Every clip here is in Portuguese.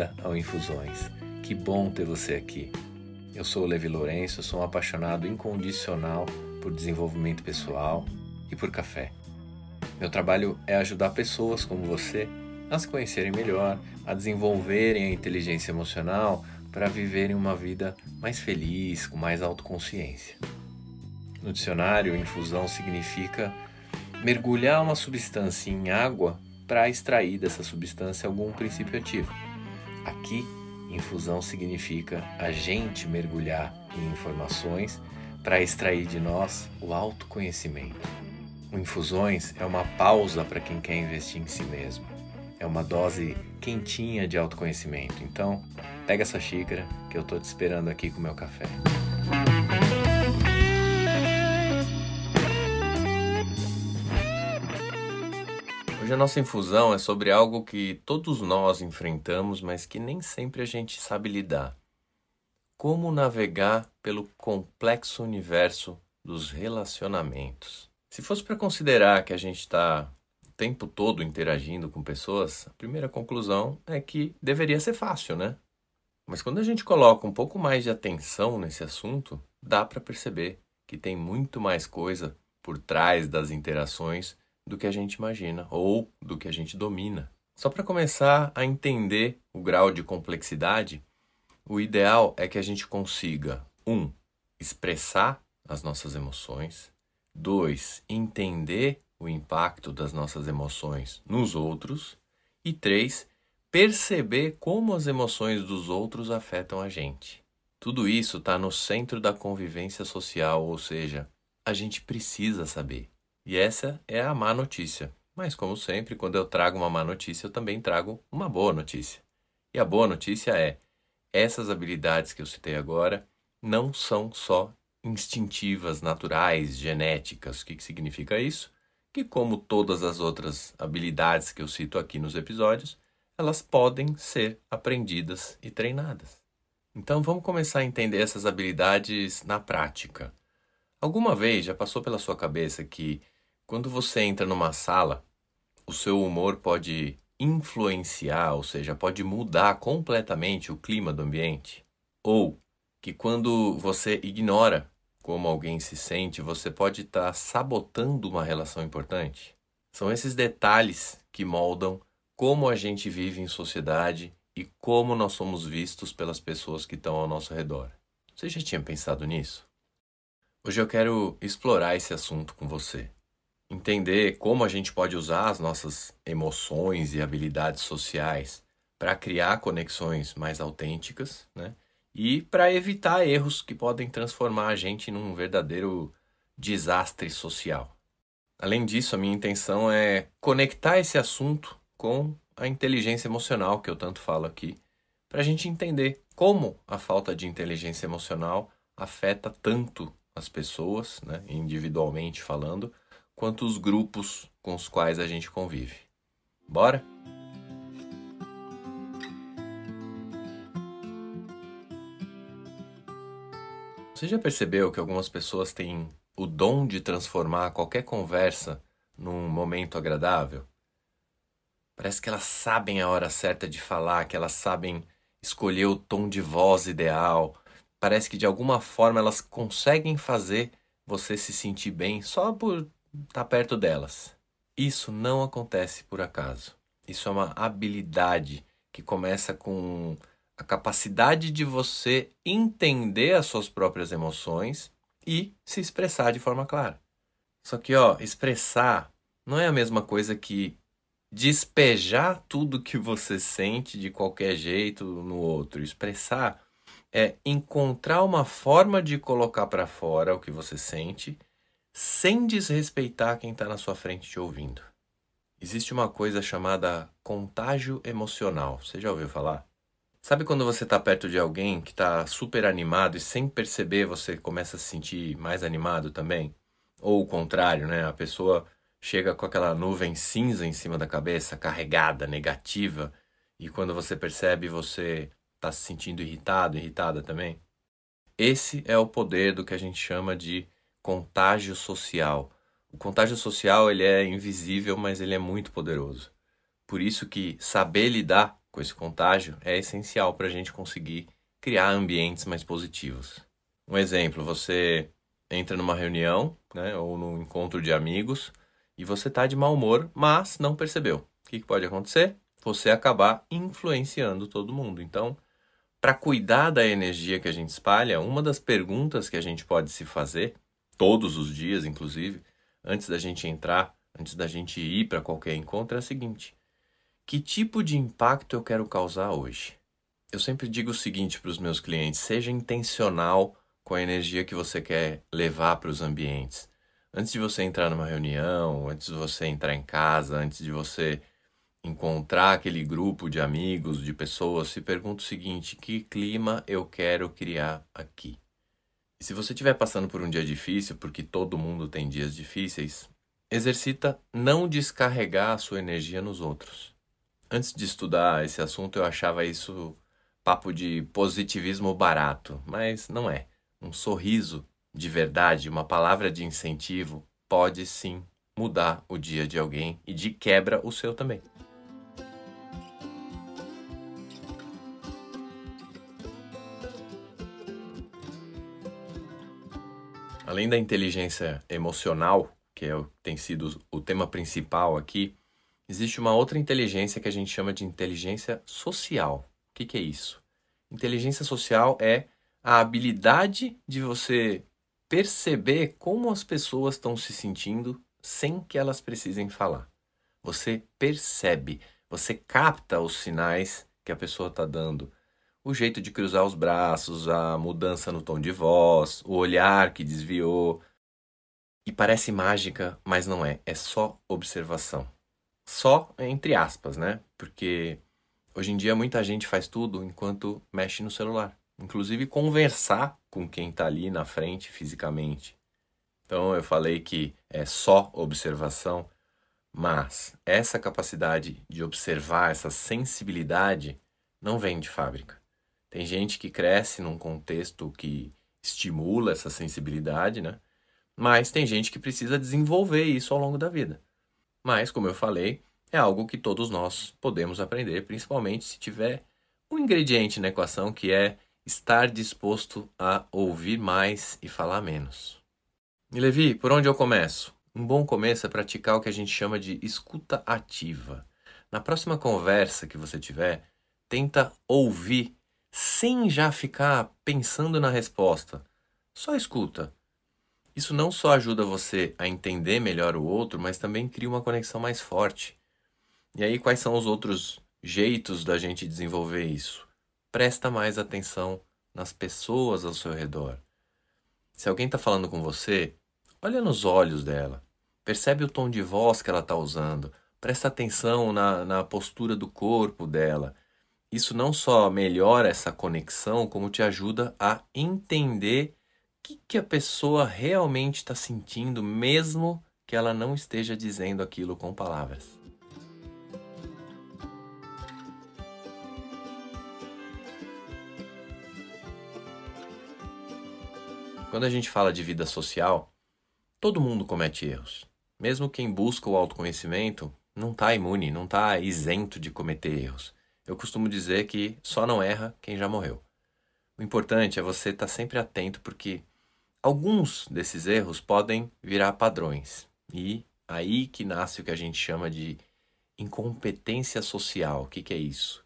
bem-vinda ao Infusões. Que bom ter você aqui. Eu sou o Levi Lourenço, sou um apaixonado incondicional por desenvolvimento pessoal e por café. Meu trabalho é ajudar pessoas como você a se conhecerem melhor, a desenvolverem a inteligência emocional para viverem uma vida mais feliz, com mais autoconsciência. No dicionário, infusão significa mergulhar uma substância em água para extrair dessa substância algum princípio ativo. Aqui, infusão significa a gente mergulhar em informações para extrair de nós o autoconhecimento. O Infusões é uma pausa para quem quer investir em si mesmo. É uma dose quentinha de autoconhecimento. Então, pega essa xícara que eu estou te esperando aqui com o meu café. Hoje a nossa infusão é sobre algo que todos nós enfrentamos, mas que nem sempre a gente sabe lidar. Como navegar pelo complexo universo dos relacionamentos. Se fosse para considerar que a gente está o tempo todo interagindo com pessoas, a primeira conclusão é que deveria ser fácil, né? Mas quando a gente coloca um pouco mais de atenção nesse assunto, dá para perceber que tem muito mais coisa por trás das interações do que a gente imagina ou do que a gente domina. Só para começar a entender o grau de complexidade, o ideal é que a gente consiga 1. Expressar as nossas emoções, 2. Entender o impacto das nossas emoções nos outros e 3. Perceber como as emoções dos outros afetam a gente. Tudo isso está no centro da convivência social, ou seja, a gente precisa saber. E essa é a má notícia. Mas, como sempre, quando eu trago uma má notícia, eu também trago uma boa notícia. E a boa notícia é, essas habilidades que eu citei agora não são só instintivas, naturais, genéticas. O que significa isso? Que, como todas as outras habilidades que eu cito aqui nos episódios, elas podem ser aprendidas e treinadas. Então, vamos começar a entender essas habilidades na prática. Alguma vez já passou pela sua cabeça que quando você entra numa sala, o seu humor pode influenciar, ou seja, pode mudar completamente o clima do ambiente? Ou que quando você ignora como alguém se sente, você pode estar sabotando uma relação importante? São esses detalhes que moldam como a gente vive em sociedade e como nós somos vistos pelas pessoas que estão ao nosso redor. Você já tinha pensado nisso? Hoje eu quero explorar esse assunto com você. Entender como a gente pode usar as nossas emoções e habilidades sociais para criar conexões mais autênticas, né? E para evitar erros que podem transformar a gente num verdadeiro desastre social. Além disso, a minha intenção é conectar esse assunto com a inteligência emocional que eu tanto falo aqui, para a gente entender como a falta de inteligência emocional afeta tanto as pessoas, né, individualmente falando, quanto os grupos com os quais a gente convive. Bora? Você já percebeu que algumas pessoas têm o dom de transformar qualquer conversa num momento agradável? Parece que elas sabem a hora certa de falar, que elas sabem escolher o tom de voz ideal. Parece que de alguma forma elas conseguem fazer você se sentir bem só por estar perto delas. Isso não acontece por acaso. Isso é uma habilidade que começa com a capacidade de você entender as suas próprias emoções e se expressar de forma clara. Só que, expressar não é a mesma coisa que despejar tudo que você sente de qualquer jeito no outro. Expressar é encontrar uma forma de colocar para fora o que você sente sem desrespeitar quem está na sua frente te ouvindo. Existe uma coisa chamada contágio emocional. Você já ouviu falar? Sabe quando você está perto de alguém que está super animado e sem perceber você começa a se sentir mais animado também? Ou o contrário, né? A pessoa chega com aquela nuvem cinza em cima da cabeça, carregada, negativa, e quando você percebe, você está se sentindo irritado, irritada também? Esse é o poder do que a gente chama de contágio social. O contágio social ele é invisível, mas ele é muito poderoso. Por isso que saber lidar com esse contágio é essencial para a gente conseguir criar ambientes mais positivos. Um exemplo, você entra numa reunião, né, ou num encontro de amigos e você está de mau humor, mas não percebeu. O que pode acontecer? Você acabar influenciando todo mundo. Então, para cuidar da energia que a gente espalha, uma das perguntas que a gente pode se fazer, todos os dias, inclusive, antes da gente entrar, antes da gente ir para qualquer encontro, é a seguinte: que tipo de impacto eu quero causar hoje? Eu sempre digo o seguinte para os meus clientes: seja intencional com a energia que você quer levar para os ambientes. Antes de você entrar numa reunião, antes de você entrar em casa, antes de você encontrar aquele grupo de amigos, de pessoas, se pergunta o seguinte: que clima eu quero criar aqui? E se você estiver passando por um dia difícil, porque todo mundo tem dias difíceis, exercita não descarregar a sua energia nos outros. Antes de estudar esse assunto, eu achava isso papo de positivismo barato, mas não é. Um sorriso de verdade, uma palavra de incentivo, pode sim mudar o dia de alguém e de quebra o seu também. Além da inteligência emocional, que tem sido o tema principal aqui, existe uma outra inteligência que a gente chama de inteligência social. O que é isso? Inteligência social é a habilidade de você perceber como as pessoas estão se sentindo sem que elas precisem falar. Você percebe, você capta os sinais que a pessoa está dando. O jeito de cruzar os braços, a mudança no tom de voz, o olhar que desviou. E parece mágica, mas não é. É só observação. Só entre aspas, né? Porque hoje em dia muita gente faz tudo enquanto mexe no celular. Inclusive conversar com quem está ali na frente fisicamente. Então eu falei que é só observação, mas essa capacidade de observar, essa sensibilidade, não vem de fábrica. Tem gente que cresce num contexto que estimula essa sensibilidade, né? Mas tem gente que precisa desenvolver isso ao longo da vida. Mas, como eu falei, é algo que todos nós podemos aprender, principalmente se tiver um ingrediente na equação que é estar disposto a ouvir mais e falar menos. E Levi, por onde eu começo? Um bom começo é praticar o que a gente chama de escuta ativa. Na próxima conversa que você tiver, tenta ouvir sem já ficar pensando na resposta. Só escuta. Isso não só ajuda você a entender melhor o outro, mas também cria uma conexão mais forte. E aí, quais são os outros jeitos da gente desenvolver isso? Presta mais atenção nas pessoas ao seu redor. Se alguém está falando com você, olha nos olhos dela. Percebe o tom de voz que ela está usando. Presta atenção na postura do corpo dela. Isso não só melhora essa conexão, como te ajuda a entender o que a pessoa realmente está sentindo, mesmo que ela não esteja dizendo aquilo com palavras. Quando a gente fala de vida social, todo mundo comete erros. Mesmo quem busca o autoconhecimento não está imune, não está isento de cometer erros. Eu costumo dizer que só não erra quem já morreu. O importante é você estar sempre atento, porque alguns desses erros podem virar padrões. E aí que nasce o que a gente chama de incompetência social. O que é isso?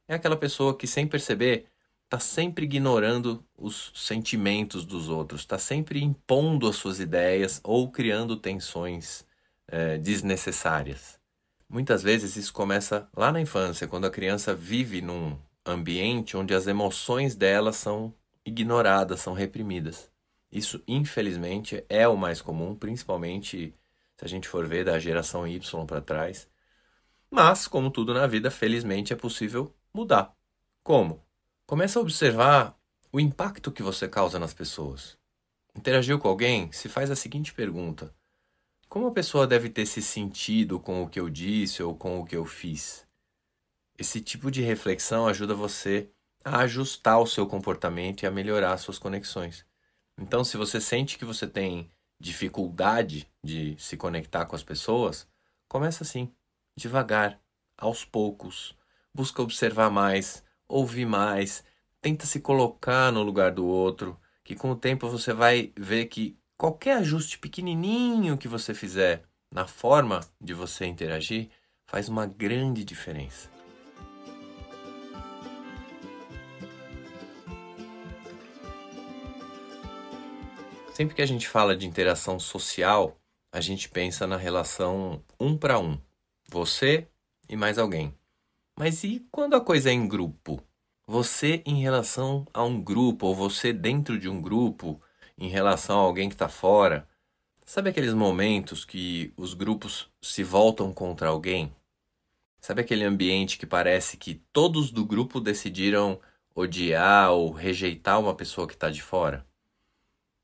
É aquela pessoa que, sem perceber, está sempre ignorando os sentimentos dos outros, está sempre impondo as suas ideias ou criando tensões desnecessárias. Muitas vezes isso começa lá na infância, quando a criança vive num ambiente onde as emoções dela são ignoradas, são reprimidas. Isso, infelizmente, é o mais comum, principalmente se a gente for ver da geração Y para trás. Mas, como tudo na vida, felizmente é possível mudar. Como? Começa a observar o impacto que você causa nas pessoas. Interagiu com alguém? Se faz a seguinte pergunta: como a pessoa deve ter se sentido com o que eu disse ou com o que eu fiz? Esse tipo de reflexão ajuda você a ajustar o seu comportamento e a melhorar as suas conexões. Então, se você sente que você tem dificuldade de se conectar com as pessoas, começa assim, devagar, aos poucos. busca observar mais, ouvir mais, tenta se colocar no lugar do outro, que com o tempo você vai ver que qualquer ajuste pequenininho que você fizer na forma de você interagir faz uma grande diferença. Sempre que a gente fala de interação social, a gente pensa na relação um para um, você e mais alguém. Mas e quando a coisa é em grupo? Você em relação a um grupo, ou você dentro de um grupo, em relação a alguém que está fora. Sabe aqueles momentos que os grupos se voltam contra alguém? Sabe aquele ambiente que parece que todos do grupo decidiram odiar ou rejeitar uma pessoa que está de fora?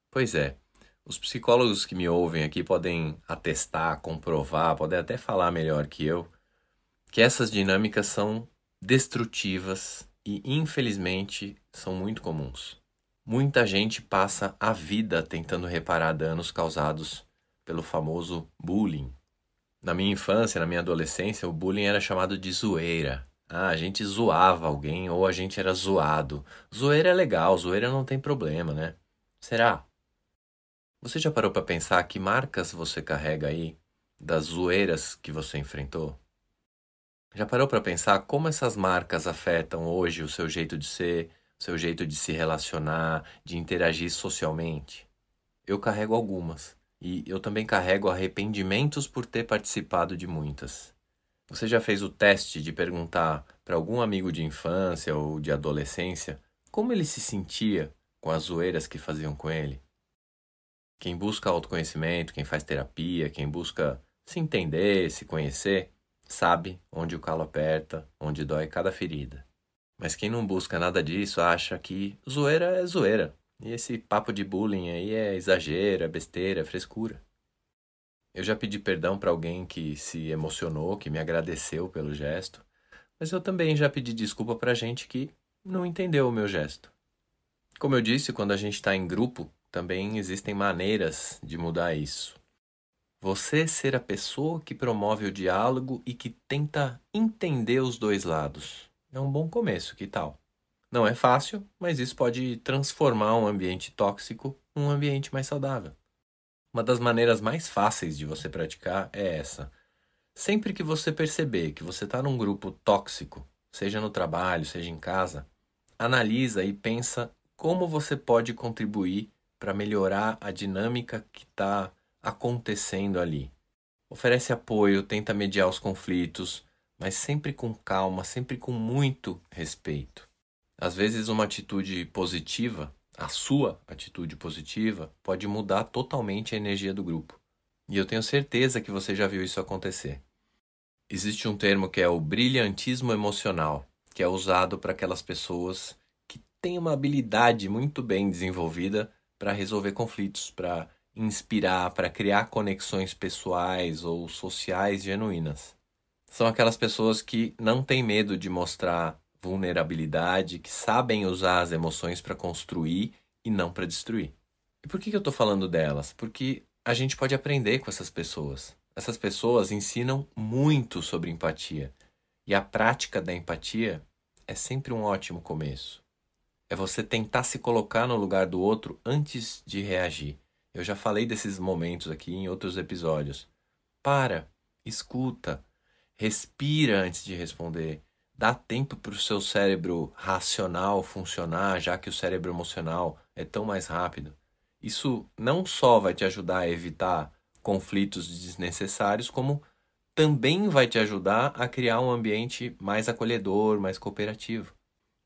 Pois é, os psicólogos que me ouvem aqui podem atestar, comprovar, podem até falar melhor que eu, que essas dinâmicas são destrutivas e, infelizmente, são muito comuns. Muita gente passa a vida tentando reparar danos causados pelo famoso bullying. Na minha infância, na minha adolescência, o bullying era chamado de zoeira. Ah, a gente zoava alguém ou a gente era zoado. Zoeira é legal, zoeira não tem problema, né? Será? Você já parou para pensar que marcas você carrega aí das zoeiras que você enfrentou? Já parou para pensar como essas marcas afetam hoje o seu jeito de ser, o seu jeito de se relacionar, de interagir socialmente? Eu carrego algumas e eu também carrego arrependimentos por ter participado de muitas. Você já fez o teste de perguntar para algum amigo de infância ou de adolescência como ele se sentia com as zoeiras que faziam com ele? Quem busca autoconhecimento, quem faz terapia, quem busca se entender, se conhecer, sabe onde o calo aperta, onde dói cada ferida. Mas quem não busca nada disso acha que zoeira é zoeira. E esse papo de bullying aí é exagero, é besteira, é frescura. Eu já pedi perdão para alguém que se emocionou, que me agradeceu pelo gesto, mas eu também já pedi desculpa para gente que não entendeu o meu gesto. Como eu disse, quando a gente está em grupo, também existem maneiras de mudar isso. Você ser a pessoa que promove o diálogo e que tenta entender os dois lados. É um bom começo, que tal? Não é fácil, mas isso pode transformar um ambiente tóxico num ambiente mais saudável. Uma das maneiras mais fáceis de você praticar é essa. Sempre que você perceber que você está num grupo tóxico, seja no trabalho, seja em casa, analisa e pensa como você pode contribuir para melhorar a dinâmica que está acontecendo ali. Oferece apoio, tenta mediar os conflitos, mas sempre com calma, sempre com muito respeito. Às vezes uma atitude positiva, a sua atitude positiva, pode mudar totalmente a energia do grupo. E eu tenho certeza que você já viu isso acontecer. Existe um termo que é o brilhantismo emocional, que é usado para aquelas pessoas que têm uma habilidade muito bem desenvolvida para resolver conflitos, para inspirar, para criar conexões pessoais ou sociais genuínas. São aquelas pessoas que não têm medo de mostrar vulnerabilidade, que sabem usar as emoções para construir e não para destruir. E por que eu estou falando delas? Porque a gente pode aprender com essas pessoas. Essas pessoas ensinam muito sobre empatia. E a prática da empatia é sempre um ótimo começo. É você tentar se colocar no lugar do outro antes de reagir. Eu já falei desses momentos aqui em outros episódios. Para, escuta, respira antes de responder. Dá tempo para o seu cérebro racional funcionar, já que o cérebro emocional é tão mais rápido. Isso não só vai te ajudar a evitar conflitos desnecessários, como também vai te ajudar a criar um ambiente mais acolhedor, mais cooperativo.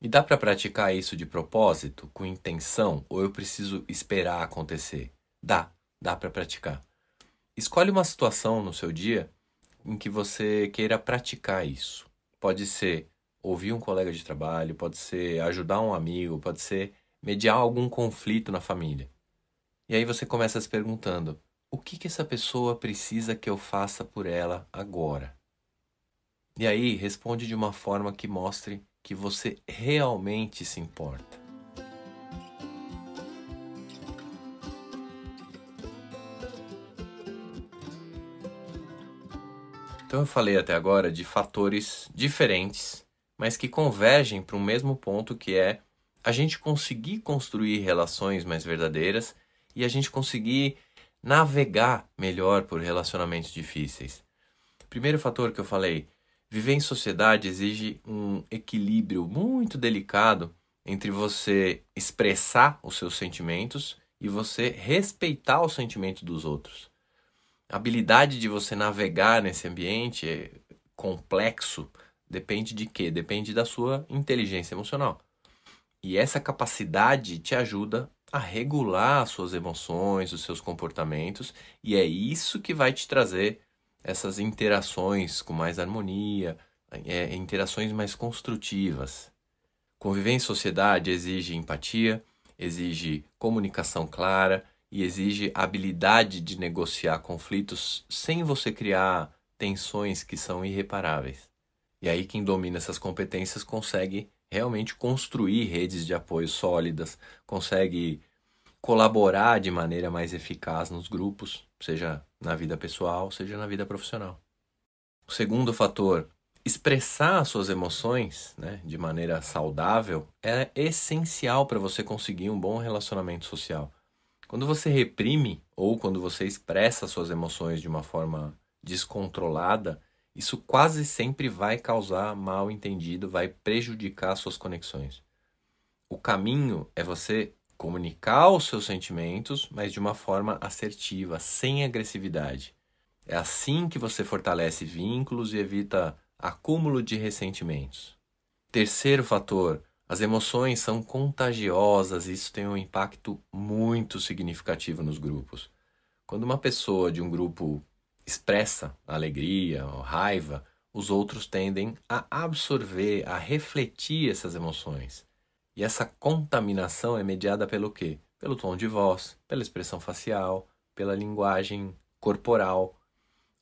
E dá para praticar isso de propósito, com intenção, ou eu preciso esperar acontecer? Dá para praticar. Escolhe uma situação no seu dia em que você queira praticar isso. Pode ser ouvir um colega de trabalho, pode ser ajudar um amigo, pode ser mediar algum conflito na família. E aí você começa se perguntando: o que essa pessoa precisa que eu faça por ela agora? E aí responde de uma forma que mostre que você realmente se importa. Então eu falei até agora de fatores diferentes, mas que convergem para um mesmo ponto, que é a gente conseguir construir relações mais verdadeiras e a gente conseguir navegar melhor por relacionamentos difíceis. Primeiro fator que eu falei, viver em sociedade exige um equilíbrio muito delicado entre você expressar os seus sentimentos e você respeitar os sentimentos dos outros. A habilidade de você navegar nesse ambiente complexo depende de quê? Depende da sua inteligência emocional. E essa capacidade te ajuda a regular as suas emoções, os seus comportamentos, e é isso que vai te trazer essas interações com mais harmonia, interações mais construtivas. Conviver em sociedade exige empatia, exige comunicação clara e exige habilidade de negociar conflitos sem você criar tensões que são irreparáveis. E aí quem domina essas competências consegue realmente construir redes de apoio sólidas, consegue colaborar de maneira mais eficaz nos grupos, seja na vida pessoal, seja na vida profissional. O segundo fator, expressar suas emoções, né, de maneira saudável é essencial para você conseguir um bom relacionamento social. Quando você reprime ou quando você expressa suas emoções de uma forma descontrolada, isso quase sempre vai causar mal entendido, vai prejudicar suas conexões. O caminho é você comunicar os seus sentimentos, mas de uma forma assertiva, sem agressividade. É assim que você fortalece vínculos e evita acúmulo de ressentimentos. Terceiro fator, as emoções são contagiosas e isso tem um impacto muito significativo nos grupos. Quando uma pessoa de um grupo expressa alegria ou raiva, os outros tendem a absorver, a refletir essas emoções. E essa contaminação é mediada pelo quê? Pelo tom de voz, pela expressão facial, pela linguagem corporal.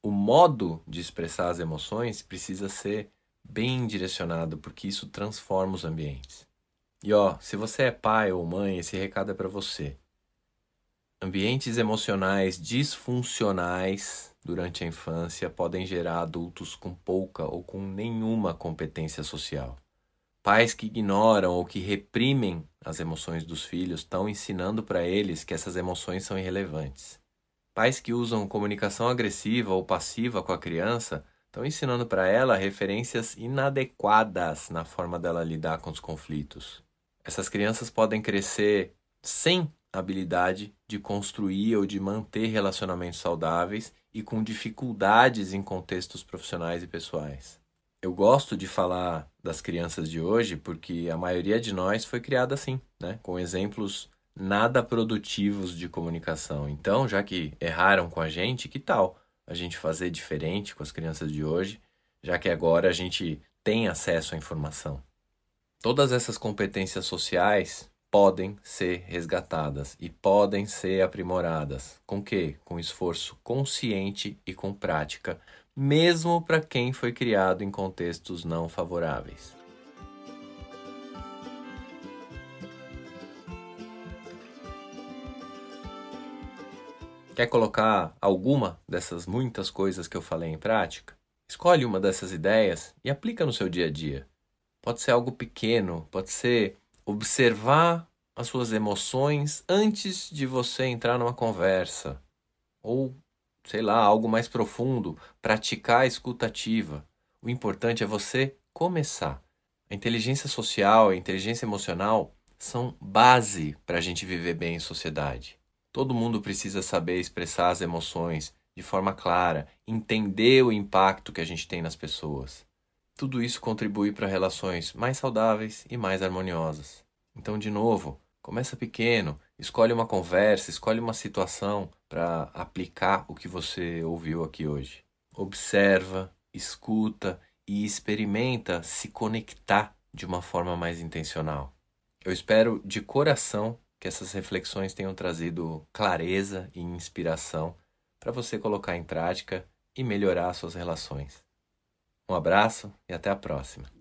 O modo de expressar as emoções precisa ser bem direcionado, porque isso transforma os ambientes. E se você é pai ou mãe, esse recado é para você. Ambientes emocionais disfuncionais durante a infância podem gerar adultos com pouca ou com nenhuma competência social. Pais que ignoram ou que reprimem as emoções dos filhos estão ensinando para eles que essas emoções são irrelevantes. Pais que usam comunicação agressiva ou passiva com a criança estão ensinando para ela referências inadequadas na forma dela lidar com os conflitos. Essas crianças podem crescer sem habilidade de construir ou de manter relacionamentos saudáveis e com dificuldades em contextos profissionais e pessoais. Eu gosto de falar das crianças de hoje porque a maioria de nós foi criada assim, né? Com exemplos nada produtivos de comunicação. Então, já que erraram com a gente, que tal a gente fazer diferente com as crianças de hoje, já que agora a gente tem acesso à informação? Todas essas competências sociais podem ser resgatadas e podem ser aprimoradas. Com quê? Com esforço consciente e com prática, mesmo para quem foi criado em contextos não favoráveis. Quer colocar alguma dessas muitas coisas que eu falei em prática? Escolhe uma dessas ideias e aplica no seu dia a dia. Pode ser algo pequeno, pode ser observar as suas emoções antes de você entrar numa conversa. Ou, sei lá, algo mais profundo, praticar a escuta ativa. O importante é você começar. A inteligência social e a inteligência emocional são base para a gente viver bem em sociedade. Todo mundo precisa saber expressar as emoções de forma clara, entender o impacto que a gente tem nas pessoas. Tudo isso contribui para relações mais saudáveis e mais harmoniosas. Então, de novo, começa pequeno, escolhe uma conversa, escolhe uma situação para aplicar o que você ouviu aqui hoje. Observa, escuta e experimenta se conectar de uma forma mais intencional. Eu espero de coração que essas reflexões tenham trazido clareza e inspiração para você colocar em prática e melhorar suas relações. Um abraço e até a próxima.